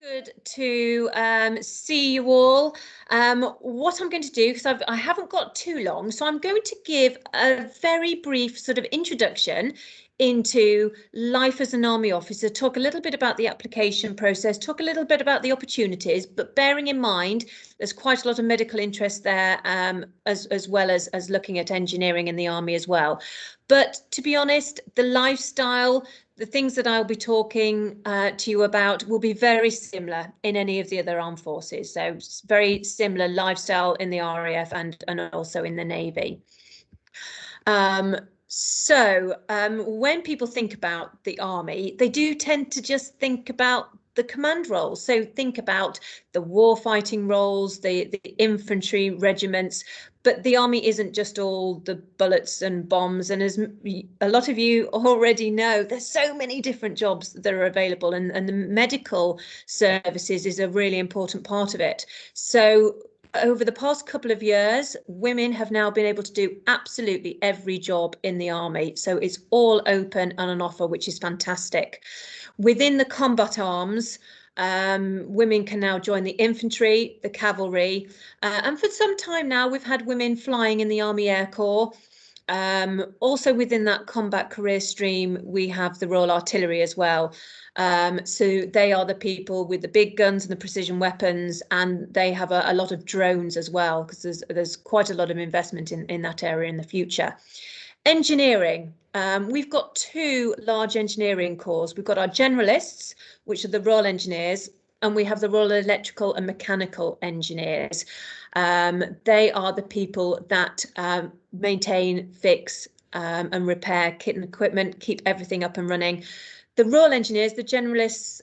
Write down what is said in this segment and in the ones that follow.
Good to see you all. What I'm going to do, because I haven't got too long, so I'm going to give a very brief sort of introduction into life as an army officer, talk a little bit about the application process, talk a little bit about the opportunities, but bearing in mind there's quite a lot of medical interest there, as well as looking at engineering in the army as well. But to be honest, the lifestyle, the things that I'll be talking to you about will be very similar in any of the other armed forces. So very similar lifestyle in the RAF and also in the Navy. When people think about the army, they do tend to just think about the command roles. So think about the warfighting roles, the infantry regiments, but the army isn't just all the bullets and bombs. And as a lot of you already know, there's so many different jobs that are available, and the medical services is a really important part of it. So over the past couple of years, women have now been able to do absolutely every job in the army. So it's all open and on offer, which is fantastic. Within the combat arms, women can now join the infantry, the cavalry, and for some time now, we've had women flying in the Army Air Corps. Also within that combat career stream, we have the Royal Artillery as well. So they are the people with the big guns and the precision weapons, and they have a lot of drones as well, because there's quite a lot of investment in that area in the future. Engineering. We've got two large engineering corps. We've got our generalists, which are the Royal Engineers, and we have the Royal Electrical and Mechanical Engineers. They are the people that maintain, fix, and repair kit and equipment, keep everything up and running. The Royal Engineers, the generalists,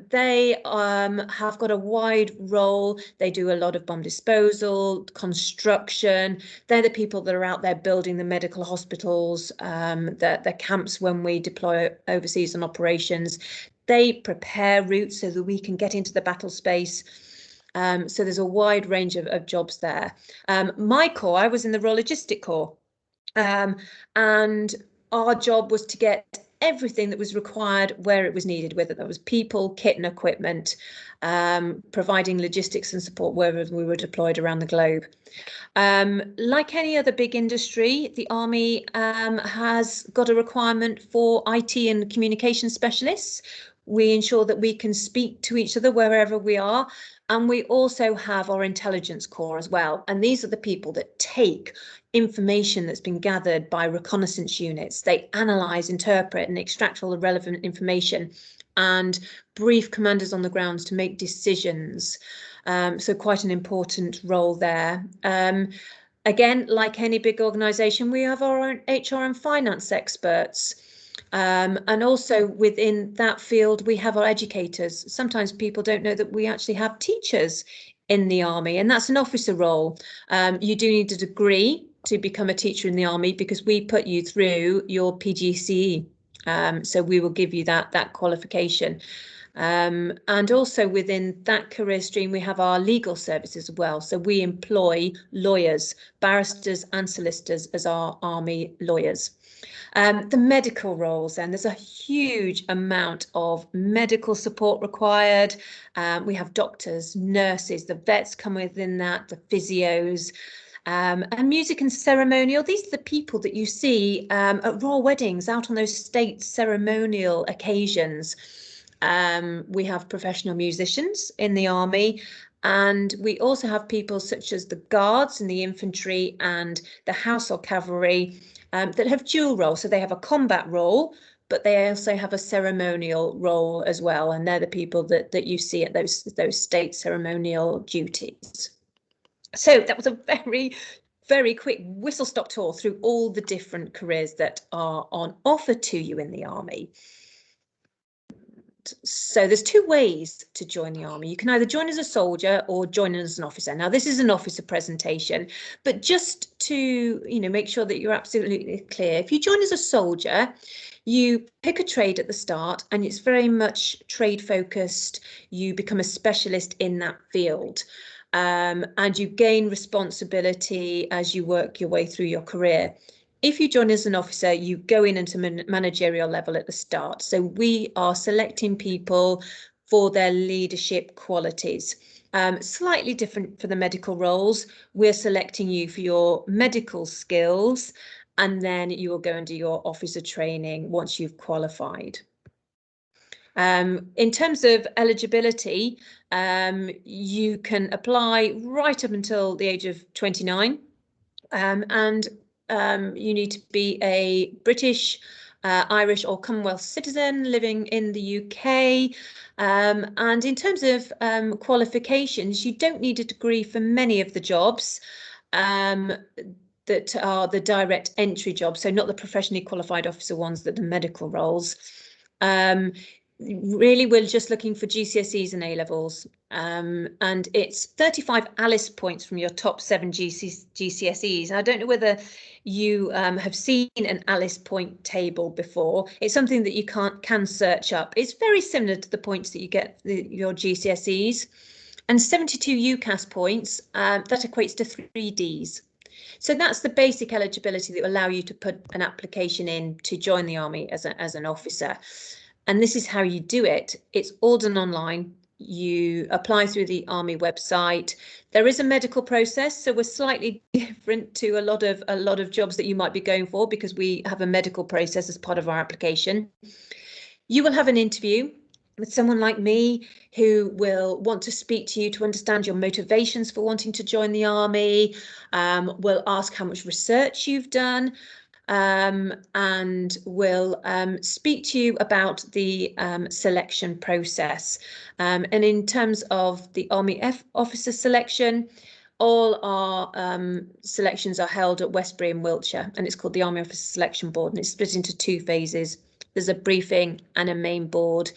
they have got a wide role. They do a lot of bomb disposal, construction. They're the people that are out there building the medical hospitals, the camps when we deploy overseas on operations. They prepare routes so that we can get into the battle space. So there's a wide range of jobs there. My corps, I was in the Royal Logistic Corps, and our job was to get everything that was required where it was needed, whether that was people, kit and equipment, providing logistics and support wherever we were deployed around the globe. Like any other big industry, the Army has got a requirement for IT and communication specialists. We ensure that we can speak to each other wherever we are. And we also have our intelligence corps as well. And these are the people that take information that's been gathered by reconnaissance units. They analyse, interpret and extract all the relevant information and brief commanders on the ground to make decisions. So quite an important role there. Again, like any big organisation, we have our own HR and finance experts. And also within that field, we have our educators. Sometimes people don't know that we actually have teachers in the Army, and that's an officer role. You do need a degree to become a teacher in the Army, because we put you through your PGCE. So we will give you that qualification. And also within that career stream, we have our legal services as well. So we employ lawyers, barristers and solicitors as our Army lawyers. The medical roles, and there's a huge amount of medical support required. We have doctors, nurses, the vets come within that, the physios, and music and ceremonial. These are the people that you see at royal weddings, out on those state ceremonial occasions. We have professional musicians in the Army, and we also have people such as the guards and the infantry and the household cavalry that have dual roles. So they have a combat role, but they also have a ceremonial role as well. And they're the people that you see at those state ceremonial duties. So that was a very, very quick whistle-stop tour through all the different careers that are on offer to you in the Army. So there's two ways to join the Army. You can either join as a soldier or join as an officer. Now, this is an officer presentation, but just to make sure that you're absolutely clear, if you join as a soldier, you pick a trade at the start, and it's very much trade focused. You become a specialist in that field, and you gain responsibility as you work your way through your career. If you join as an officer, you go in into managerial level at the start. So we are selecting people for their leadership qualities. Slightly different for the medical roles. We're selecting you for your medical skills, and then you will go and do your officer training once you've qualified. In terms of eligibility, you can apply right up until the age of 29, and you need to be a British, Irish or Commonwealth citizen living in the UK. And in terms of qualifications, you don't need a degree for many of the jobs that are the direct entry jobs, so not the professionally qualified officer ones, that the medical roles. Really, we're just looking for GCSEs and A-levels, and it's 35 ALICE points from your top 7 GCSEs. I don't know whether you have seen an ALICE point table before. It's something that you can search up. It's very similar to the points that you get your GCSEs, and 72 UCAS points, that equates to 3 Ds. So that's the basic eligibility that will allow you to put an application in to join the Army as an officer. And this is how you do it. It's all done online. You apply through the Army website. There is a medical process, so we're slightly different to a lot of jobs that you might be going for, because we have a medical process as part of our application. You will have an interview with someone like me who will want to speak to you to understand your motivations for wanting to join the Army. We'll ask how much research you've done. And we'll speak to you about the selection process. And in terms of the Army officer selection, all our selections are held at Westbury in Wiltshire, and it's called the Army Officer Selection Board, and it's split into 2 phases. There's a briefing and a main board.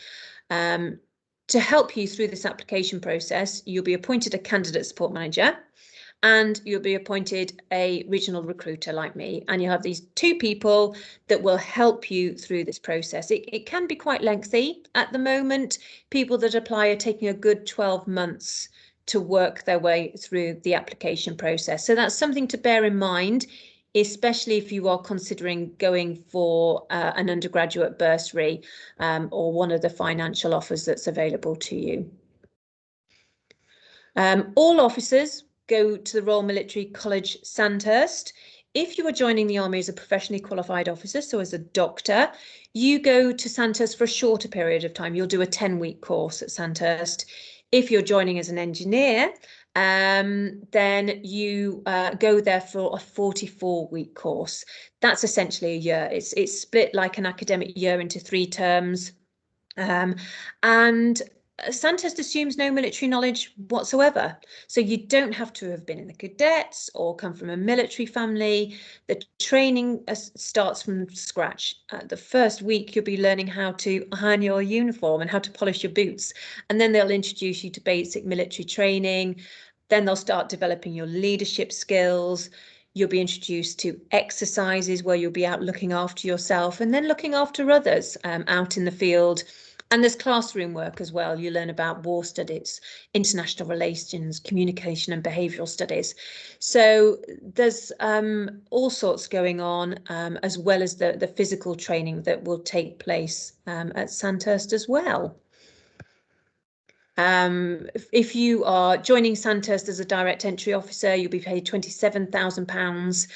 To help you through this application process, you'll be appointed a candidate support manager, and you'll be appointed a regional recruiter like me, and you'll have these 2 people that will help you through this process. It can be quite lengthy. At the moment, people that apply are taking a good 12 months to work their way through the application process. So that's something to bear in mind, especially if you are considering going for an undergraduate bursary or one of the financial offers that's available to you. All officers go to the Royal Military College Sandhurst. If you are joining the Army as a professionally qualified officer, so as a doctor, you go to Sandhurst for a shorter period of time. You'll do a 10-week course at Sandhurst. If you're joining as an engineer, then you go there for a 44-week course. That's essentially a year. It's split like an academic year into 3 terms. And Sandhurst assumes no military knowledge whatsoever. So you don't have to have been in the cadets or come from a military family. The training starts from scratch. The first week you'll be learning how to iron your uniform and how to polish your boots. And then they'll introduce you to basic military training. Then they'll start developing your leadership skills. You'll be introduced to exercises where you'll be out looking after yourself and then looking after others out in the field. And there's classroom work as well. You learn about war studies, international relations, communication and behavioural studies. So there's all sorts going on, as well as the physical training that will take place at Sandhurst as well. If you are joining Sandhurst as a direct entry officer, you'll be paid £27,000,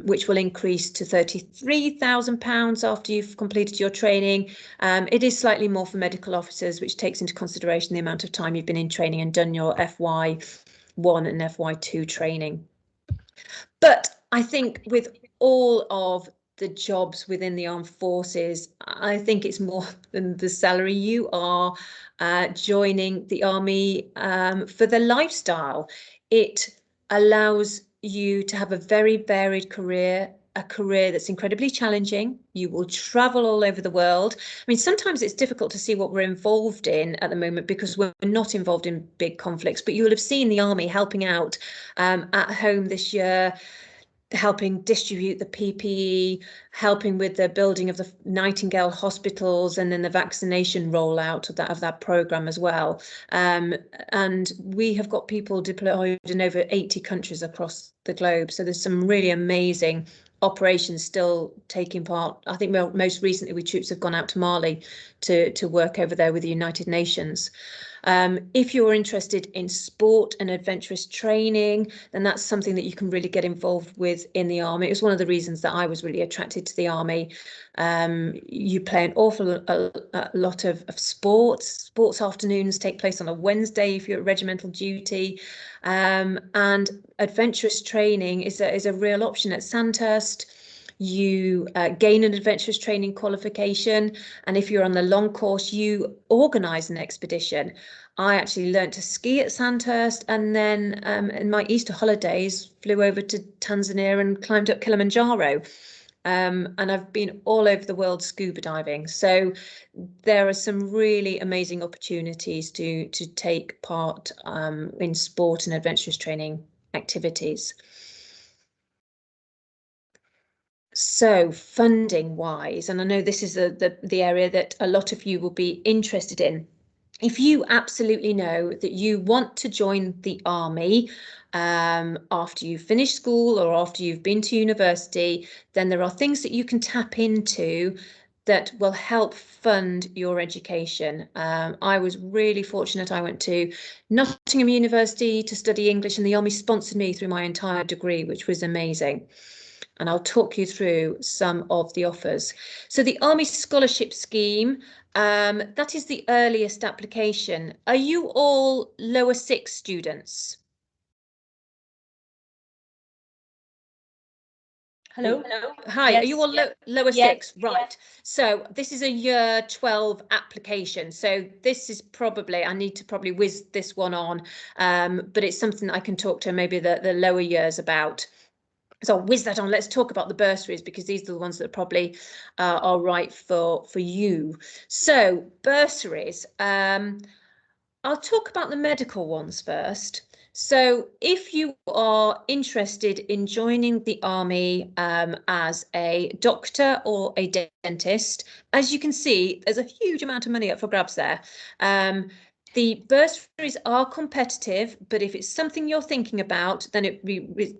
which will increase to £33,000 after you've completed your training. It is slightly more for medical officers, which takes into consideration the amount of time you've been in training and done your FY1 and FY2 training. But I think with all of the jobs within the armed forces, I think it's more than the salary. You are joining the Army for the lifestyle. It allows you to have a very varied career, a career that's incredibly challenging. You will travel all over the world. I mean, sometimes it's difficult to see what we're involved in at the moment because we're not involved in big conflicts, but you will have seen the Army helping out at home this year, helping distribute the PPE, helping with the building of the Nightingale hospitals, and then the vaccination rollout of that programme as well. And we have got people deployed in over 80 countries across the globe. So there's some really amazing operations still taking part. I think most recently troops have gone out to Mali to work over there with the United Nations. If you're interested in sport and adventurous training, then that's something that you can really get involved with in the Army. It was one of the reasons that I was really attracted to the Army. You play an awful a lot of sports. Sports afternoons take place on a Wednesday if you're at regimental duty. And adventurous training is a real option at Sandhurst. You gain an adventurous training qualification, and if you're on the long course, you organise an expedition. I actually learnt to ski at Sandhurst, and then in my Easter holidays flew over to Tanzania and climbed up Kilimanjaro. And I've been all over the world scuba diving. So there are some really amazing opportunities to take part in sport and adventurous training activities. So funding wise, and I know this is the area that a lot of you will be interested in. If you absolutely know that you want to join the Army after you've finished school or after you've been to university, then there are things that you can tap into that will help fund your education. I was really fortunate. I went to Nottingham University to study English, and the Army sponsored me through my entire degree, which was amazing. And I'll talk you through some of the offers. So the Army Scholarship Scheme, that is the earliest application. Are you all lower six students? Hello. Hi, yes, are you all lower six? Right. So this is a year 12 application. So this is probably, I need to probably whiz this one on, but it's something I can talk to maybe the lower years about. So I'll whiz that on. Let's talk about the bursaries, because these are the ones that probably are right for you. So bursaries, I'll talk about the medical ones first. So if you are interested in joining the Army as a doctor or a dentist, as you can see, there's a huge amount of money up for grabs there. The bursaries are competitive, but if it's something you're thinking about, then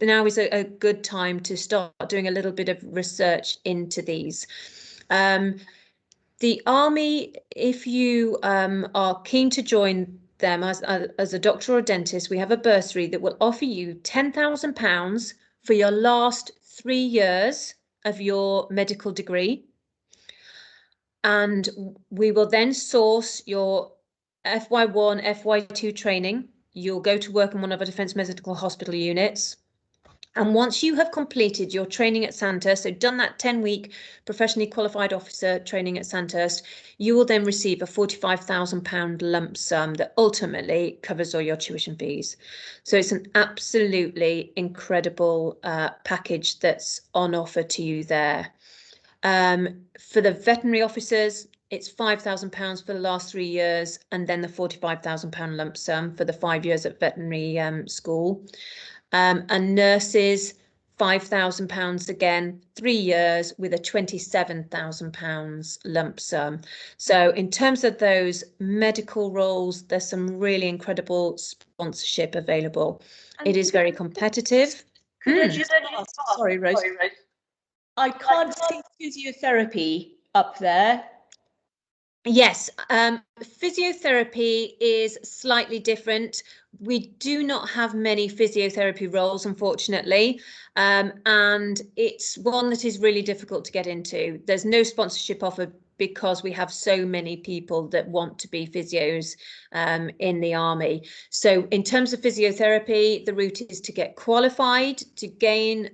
now is a good time to start doing a little bit of research into these. The Army, if you are keen to join them as a doctor or dentist, we have a bursary that will offer you £10,000 for your last 3 years of your medical degree. And we will then source your FY1, FY2 training. You'll go to work in one of our Defence Medical Hospital units. And once you have completed your training at Sandhurst, so done that 10-week professionally qualified officer training at Sandhurst, you will then receive a £45,000 lump sum that ultimately covers all your tuition fees. So it's an absolutely incredible package that's on offer to you there. For the veterinary officers, it's £5,000 for the last 3 years, and then the £45,000 lump sum for the 5 years at veterinary school. And nurses, £5,000 again, 3 years with a £27,000 lump sum. So in terms of those medical roles, there's some really incredible sponsorship available. It is very competitive. Could I just ask, sorry, Rose, I can't see physiotherapy up there. Yes, physiotherapy is slightly different. We do not have many physiotherapy roles, unfortunately, and it's one that is really difficult to get into. There's no sponsorship offered because we have so many people that want to be physios in the Army. So in terms of physiotherapy, the route is to get qualified, to gain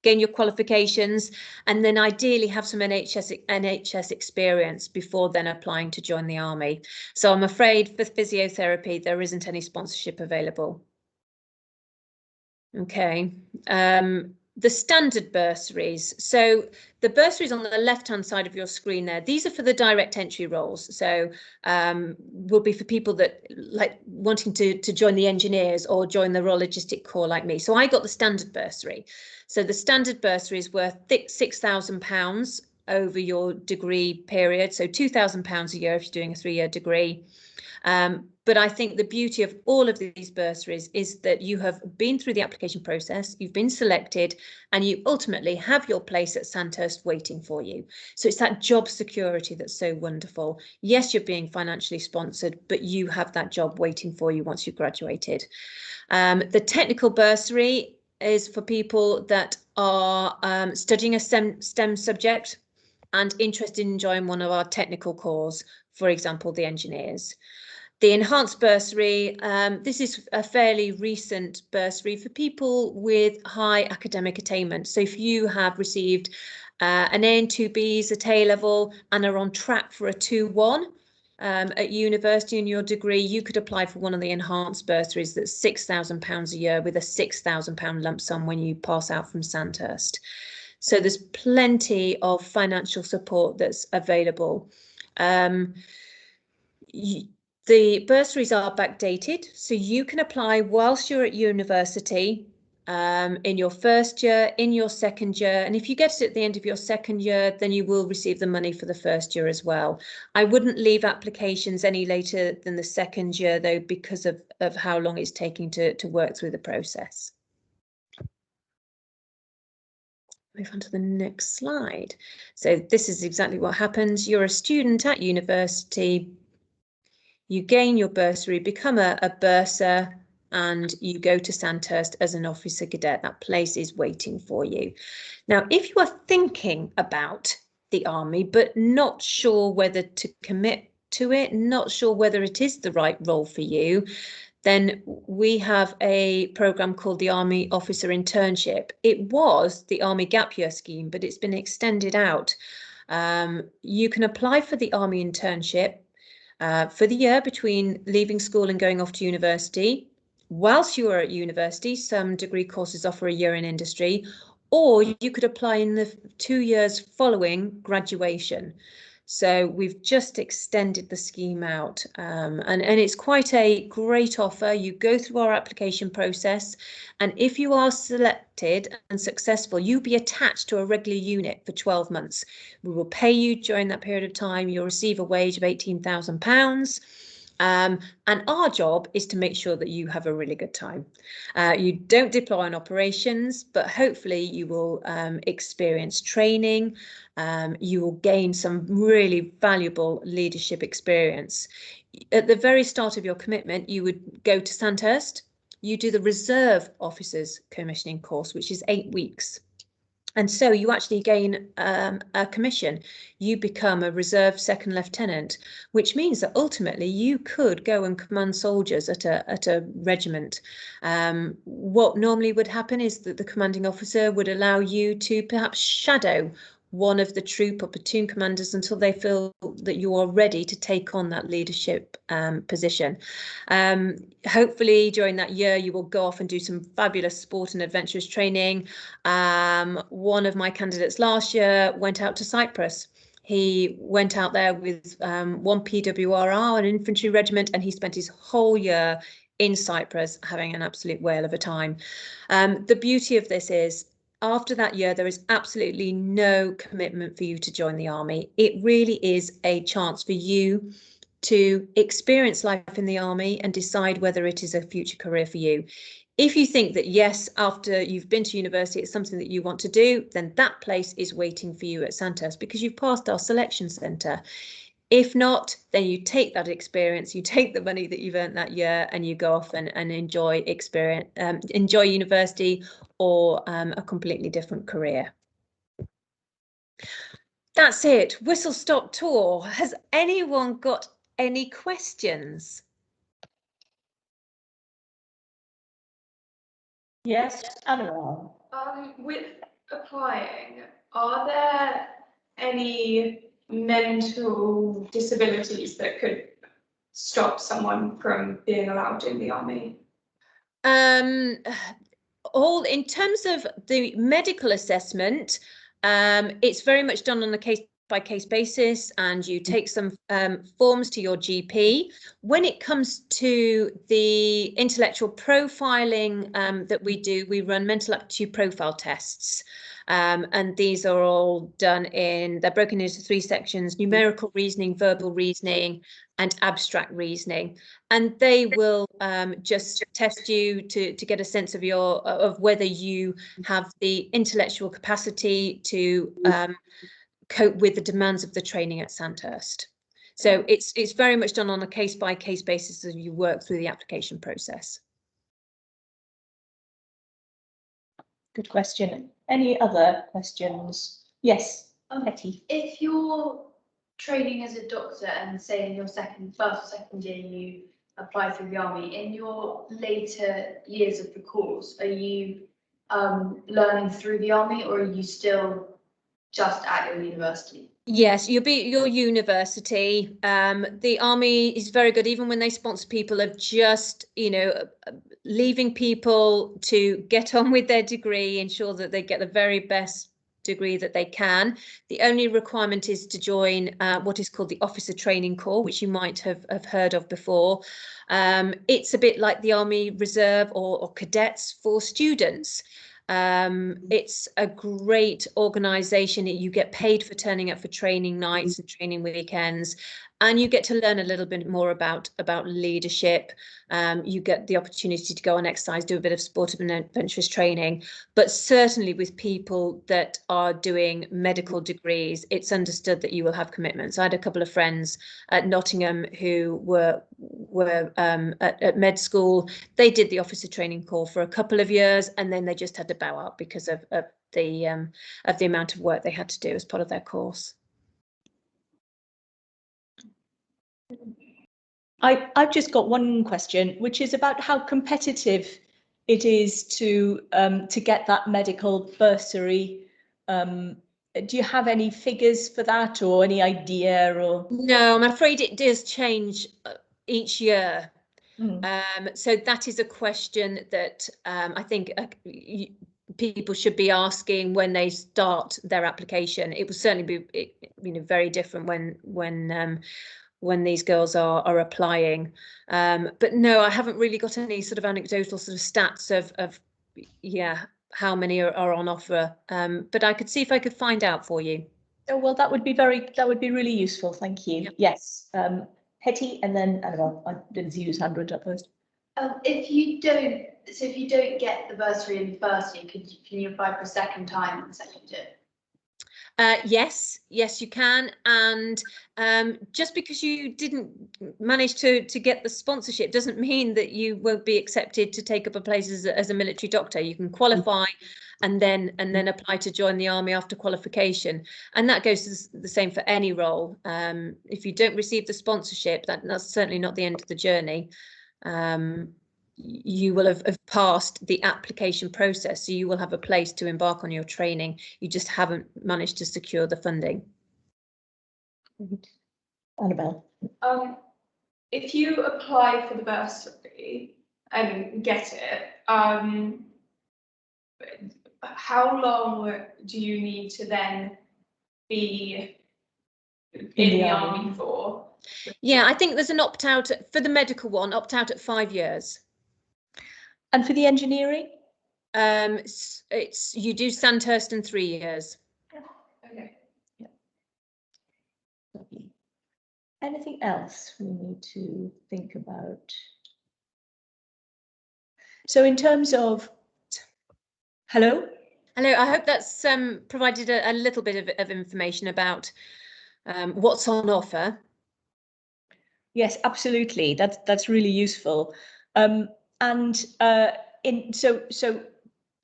your qualifications, and then ideally have some NHS experience before then applying to join the Army. So I'm afraid for physiotherapy, there isn't any sponsorship available. Okay. The standard bursaries. So the bursaries on the left-hand side of your screen there, these are for the direct entry roles. So will be for people that like wanting to join the engineers or join the Royal Logistic Corps like me. So I got the standard bursary. So the standard bursary is worth £6,000 over your degree period. So £2,000 a year if you're doing a 3-year degree. But I think the beauty of all of these bursaries is that you have been through the application process, you've been selected, and you ultimately have your place at Sandhurst waiting for you. So it's that job security that's so wonderful. Yes, you're being financially sponsored, but you have that job waiting for you once you've graduated. The technical bursary is for people that are studying a STEM subject and interested in joining one of our technical cores, for example, the engineers. The enhanced bursary, this is a fairly recent bursary for people with high academic attainment. So if you have received an A and 2 Bs at A level and are on track for a 2-1 at university in your degree, you could apply for one of the enhanced bursaries that's £6,000 a year with a £6,000 lump sum when you pass out from Sandhurst. So there's plenty of financial support that's available. The bursaries are backdated, so you can apply whilst you're at university, in your first year, in your second year, and if you get it at the end of your second year, then you will receive the money for the first year as well. I wouldn't leave applications any later than the second year, though, because of how long it's taking to work through the process. Move on to the next slide. So this is exactly what happens. You're a student at university. You gain your bursary, become a bursar, and you go to Sandhurst as an officer cadet. That place is waiting for you. Now, if you are thinking about the army, but not sure whether to commit to it, not sure whether it is the right role for you, then we have a programme called the Army Officer Internship. It was the Army Gap Year scheme, but it's been extended out. You can apply for the Army Internship for the year between leaving school and going off to university. Whilst you are at university, some degree courses offer a year in industry, or you could apply in the 2 years following graduation. So we've just extended the scheme out, and it's quite a great offer. You go through our application process, and if you are selected and successful, you'll be attached to a regular unit for 12 months. We will pay you during that period of time. You'll receive a wage of £18,000. And our job is to make sure that you have a really good time. You don't deploy on operations, but hopefully you will experience training. You will gain some really valuable leadership experience. At the very start of your commitment, you would go to Sandhurst. You do the Reserve Officers Commissioning course, which is 8 weeks. And so you actually gain a commission. You become a reserve second lieutenant, which means that ultimately you could go and command soldiers at a regiment. What normally would happen is that the commanding officer would allow you to perhaps shadow one of the troop or platoon commanders until they feel that you are ready to take on that leadership position. Hopefully during that year you will go off and do some fabulous sport and adventurous training. One of my candidates last year went out to Cyprus. He went out there with 1 PWRR, an infantry regiment, and he spent his whole year in Cyprus having an absolute whale of a time. The beauty of this is, after that year, there is absolutely no commitment for you to join the army. It really is a chance for you to experience life in the army and decide whether it is a future career for you. If you think that, yes, after you've been to university, it's something that you want to do, then that place is waiting for you at Sandhurst because you've passed our selection centre. If not, then you take that experience, you take the money that you've earned that year, and you go off and enjoy experience, enjoy university or a completely different career. That's it. Whistle stop tour. Has anyone got any questions? Yes, Annabelle. With applying, are there any mental disabilities that could stop someone from being allowed in the army? All in terms of the medical assessment, it's very much done on a case by case basis, and you take some forms to your GP. When it comes to the intellectual profiling that we do, we run mental aptitude profile tests. And these are all done they're broken into 3 sections: numerical reasoning, verbal reasoning, and abstract reasoning. And they will just test you to get a sense of whether you have the intellectual capacity to cope with the demands of the training at Sandhurst. So it's very much done on a case-by-case basis as you work through the application process. Good question. Any other questions? Yes, Betty. If you're training as a doctor and say in your first or second year you apply through the army, in your later years of the course, are you learning through the army, or are you still just at your university? Yes, you'll be at your university. The army is very good, even when they sponsor people, of just, leaving people to get on with their degree, ensure that they get the very best degree that they can. The only requirement is to join what is called the Officer Training Corps, which you might have heard of before. It's a bit like the Army Reserve or cadets for students. It's a great organisation. You get paid for turning up for training nights and training weekends, and you get to learn a little bit more about leadership. You get the opportunity to go on exercise, do a bit of sport and adventurous training. But certainly with people that are doing medical degrees, it's understood that you will have commitments. I had a couple of friends at Nottingham who were at med school. They did the Officer Training Corps for a couple of years, and then they just had to bow out because of the amount of work they had to do as part of their course. I've just got one question, which is about how competitive it is to get that medical bursary. Do you have any figures for that, or any idea? Or no, I'm afraid it does change each year. So that is a question that I think people should be asking when they start their application. It will certainly be very different when these girls are applying. But no, I haven't really got any sort of anecdotal sort of stats of how many are on offer. But I could see if I could find out for you. Oh, well, that would be really useful. Thank you. Yep. Yes. Hetty, and then Annabelle. I didn't see whose hand went up first. If you don't get the bursary in the first year, can you apply for a second time in the second year? Yes, you can. And just because you didn't manage to get the sponsorship doesn't mean that you won't be accepted to take up a place as a military doctor. You can qualify and then apply to join the army after qualification, and that goes the same for any role. If you don't receive the sponsorship, that's certainly not the end of the journey. You will have passed the application process, so you will have a place to embark on your training. You just haven't managed to secure the funding. Annabelle. If you apply for the bursary and get it, how long do you need to then be in the army for? Yeah, I think there's an opt-out for the medical one, opt-out at 5 years. And for the engineering? You do Sandhurst in 3 years. Okay. Yeah. Lovely. Anything else we need to think about? So in terms of, hello, I hope that's provided a little bit of information about what's on offer. Yes, absolutely. That's really useful. So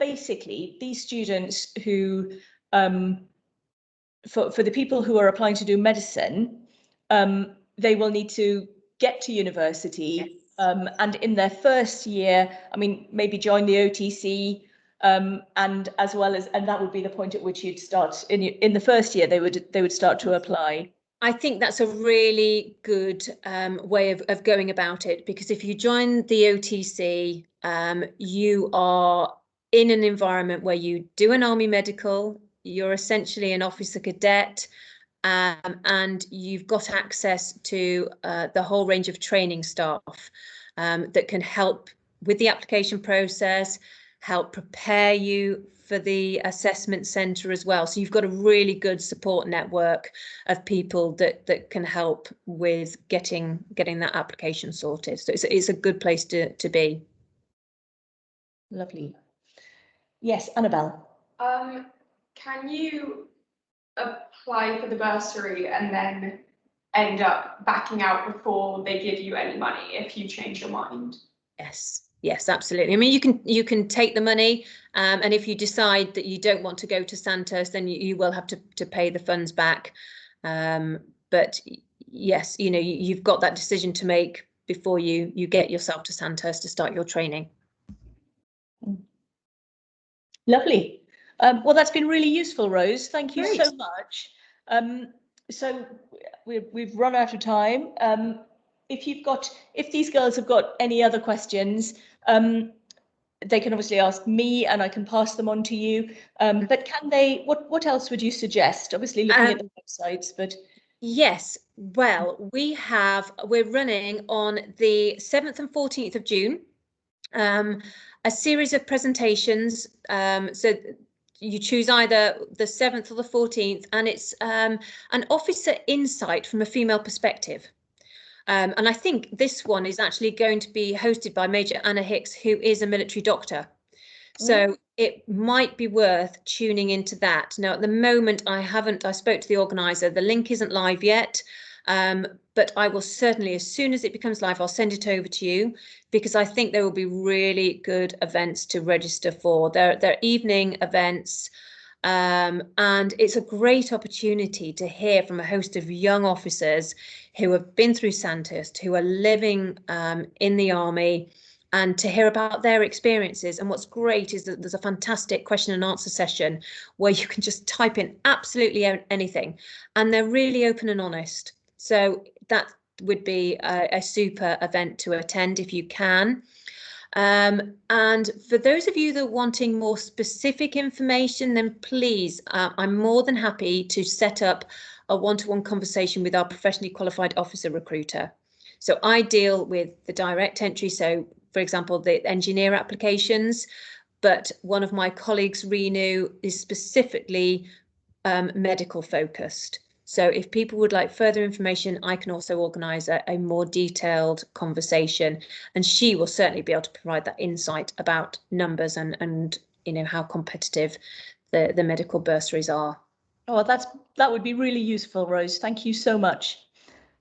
basically, these students who, for the people who are applying to do medicine, they will need to get to university, yes. And in their first year, maybe join the OTC, and as well as, and that would be the point at which you'd start in the first year. They would start to apply. I think that's a really good way of going about it, because if you join the OTC, you are in an environment where you do an army medical, you're essentially an officer cadet, and you've got access to the whole range of training staff that can help with the application process, help prepare you for the assessment centre as well. So you've got a really good support network of people that can help with getting that application sorted. So it's a good place to be. Lovely. Yes, Annabelle. Can you apply for the bursary and then end up backing out before they give you any money if you change your mind? Yes, absolutely. I mean, you can take the money, and if you decide that you don't want to go to Sandhurst, then you will have to pay the funds back. But yes, you know, you've got that decision to make before you get yourself to Sandhurst to start your training. Lovely. Well, that's been really useful, Rose. Thank you Great. so much. So we've run out of time. If these girls have got any other questions, they can obviously ask me and I can pass them on to you. But can they, what else would you suggest? Obviously looking at the websites, but. Yes, well, we're running on the 7th and 14th of June, a series of presentations. So you choose either the 7th or the 14th, and it's an officer insight from a female perspective. And I think this one is actually going to be hosted by Major Anna Hicks, who is a military doctor. So it might be worth tuning into that. Now, at the moment, I spoke to the organizer. The link isn't live yet, but I will certainly, as soon as it becomes live, I'll send it over to you, because I think there will be really good events to register for. They're evening events. And it's a great opportunity to hear from a host of young officers who have been through Sandhurst, who are living in the army, and to hear about their experiences. And what's great is that there's a fantastic question and answer session where you can just type in absolutely anything, and they're really open and honest. So that would be a super event to attend if you can. And for those of you that are wanting more specific information, then please, I'm more than happy to set up a one-to-one conversation with our professionally qualified officer recruiter. So I deal with the direct entry, so for example, the engineer applications, but one of my colleagues, Renu, is specifically medical focused. So if people would like further information, I can also organise a more detailed conversation, and she will certainly be able to provide that insight about numbers and you know, how competitive the medical bursaries are. Oh, that would be really useful, Rose. Thank you so much.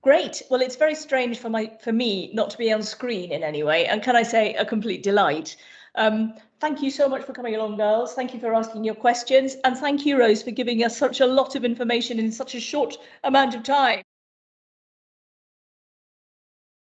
Great. Well, it's very strange for me not to be on screen in any way, and can I say a complete delight. Thank you so much for coming along, girls. Thank you for asking your questions, and thank you, Rose, for giving us such a lot of information in such a short amount of time.